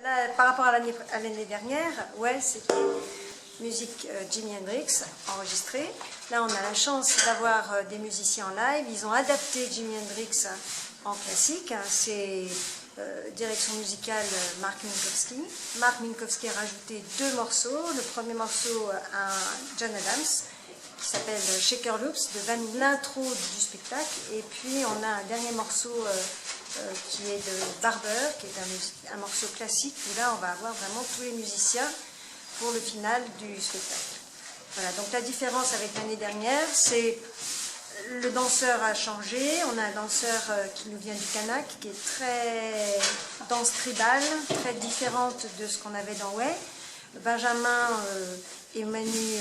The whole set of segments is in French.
Là, par rapport à l'année dernière, ouais, c'était musique Jimi Hendrix enregistrée. Là, on a la chance d'avoir des musiciens en live. Ils ont adapté Jimi Hendrix en classique. C'est direction musicale Mark Minkowski. Mark Minkowski a rajouté 2 morceaux. Le premier morceau, un John Adams, qui s'appelle Shaker Loops, de l'intro du spectacle. Et puis, on a un dernier morceau qui est de Barber, qui est un morceau classique, où là, on va avoir vraiment tous les musiciens pour le final du spectacle. Voilà, donc la différence avec l'année dernière, c'est le danseur a changé. On a un danseur qui nous vient du Kanak, qui est très danse tribale, très différente de ce qu'on avait dans Way. Benjamin et Manu,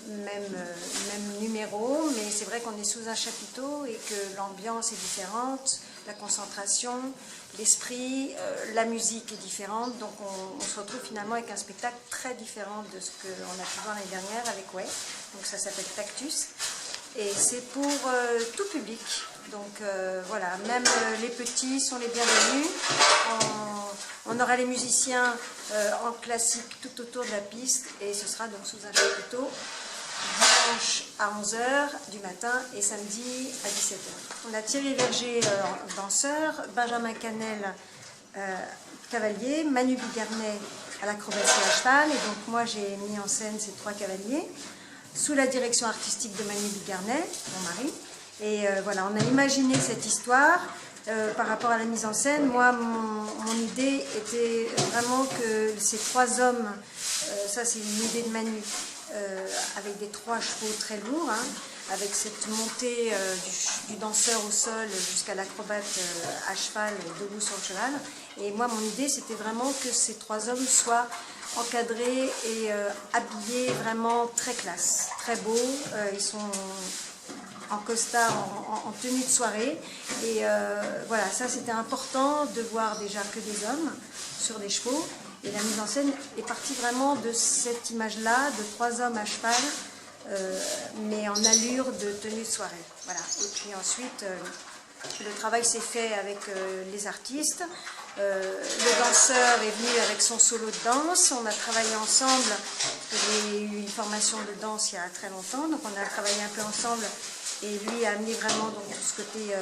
même numéro, mais c'est vrai qu'on est sous un chapiteau et que l'ambiance est différente, la concentration, l'esprit, la musique est différente, donc on se retrouve finalement avec un spectacle très différent de ce qu'on a pu voir l'année dernière avec Way. Donc ça s'appelle Tactus et c'est pour tout public. Donc voilà, même les petits sont les bienvenus. On aura les musiciens en classique tout autour de la piste et ce sera donc sous un chapiteau dimanche à 11 h du matin et samedi à 17 h. On a Thierry Verger danseur, Benjamin Canel cavalier, Manu Bigarnet à l'acrobatie à cheval et donc moi j'ai mis en scène ces 3 cavaliers sous la direction artistique de Manu Bigarnet, mon mari. Et voilà, on a imaginé cette histoire par rapport à la mise en scène. Moi, mon idée était vraiment que ces 3 hommes, ça c'est une idée de Manu, avec des 3 chevaux très lourds, hein, avec cette montée du danseur au sol jusqu'à l'acrobate à cheval, debout sur le cheval. Et moi, mon idée, c'était vraiment que ces 3 hommes soient encadrés et habillés vraiment très classe, très beaux. Ils sont en costard, en tenue de soirée. Et voilà, ça c'était important de voir déjà que des hommes sur des chevaux. Et la mise en scène est partie vraiment de cette image-là, de 3 hommes à cheval, mais en allure de tenue de soirée. Voilà. Et puis ensuite, le travail s'est fait avec les artistes. Le danseur est venu avec son solo de danse. On a travaillé ensemble. J'ai eu une formation de danse il y a très longtemps, donc on a travaillé un peu ensemble. Et lui a amené vraiment donc, ce côté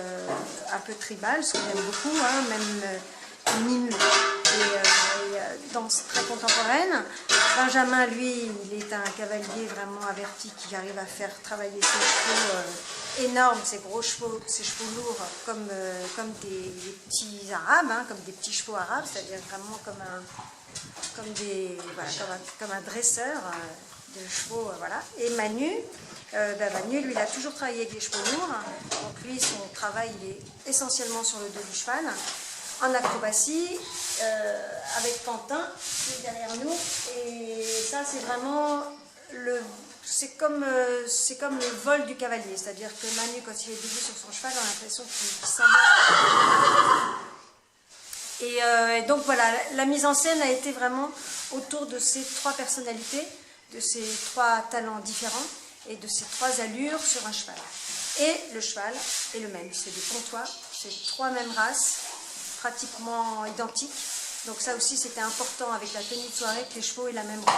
un peu tribal, ce que j'aime beaucoup, hein, même mime et danse très contemporaine. Benjamin, lui, il est un cavalier vraiment averti qui arrive à faire travailler ses chevaux énormes, ses gros chevaux, ses chevaux lourds, comme des petits arabes, hein, comme des petits chevaux arabes, c'est-à-dire vraiment comme un dresseur de chevaux, voilà. Et Manu, Manu, lui, il a toujours travaillé avec des chevaux lourds, donc lui, son travail, il est essentiellement sur le dos du cheval, en acrobatie, avec Quentin, qui est derrière nous, et ça, c'est vraiment c'est comme le vol du cavalier, c'est-à-dire que Manu, quand il est debout sur son cheval, on a l'impression qu'il s'envole. Et donc voilà, la mise en scène a été vraiment autour de ces 3 personnalités, de ces 3 talents différents, et de ces 3 allures sur un cheval. Et le cheval est le même, c'est des pontois, c'est 3 mêmes races, pratiquement identiques. Donc ça aussi c'était important avec la tenue de soirée que les chevaux aient la même roue.